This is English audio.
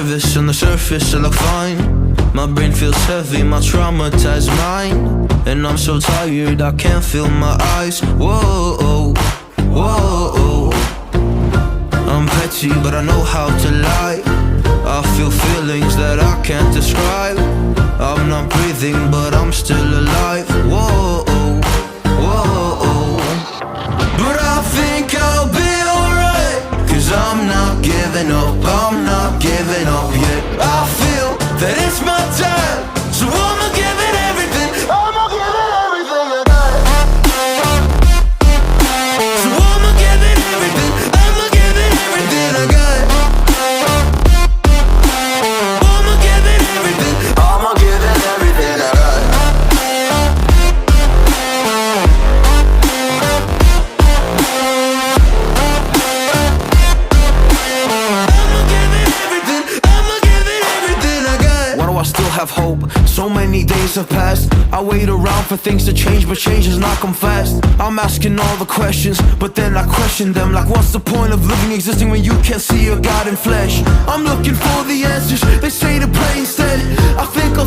nervous, on the surface I look fine. My brain feels heavy, my traumatized mind. And I'm so tired, I can't feel my eyes. Whoa, whoa. I'm petty, but I know how to lie. I feel feelings that I can't describe. I'm not breathing, but I'm still alive. Whoa, whoa. But I think I'll be alright, 'cause I'm not giving up, I'm not giving up yet. I feel that it's my time, so I'ma give it everything. I'ma give it everything I got. So I'ma give it everything, I'ma give it everything I got. I'ma give it everything, I'ma give it everything I got. I still have hope. So many days have passed. I wait around for things to change, but change has not come fast. I'm asking all the questions, but then I question them. Like, what's the point of living, existing when you can't see your God in flesh? I'm looking for the answers, they say to pray instead. I think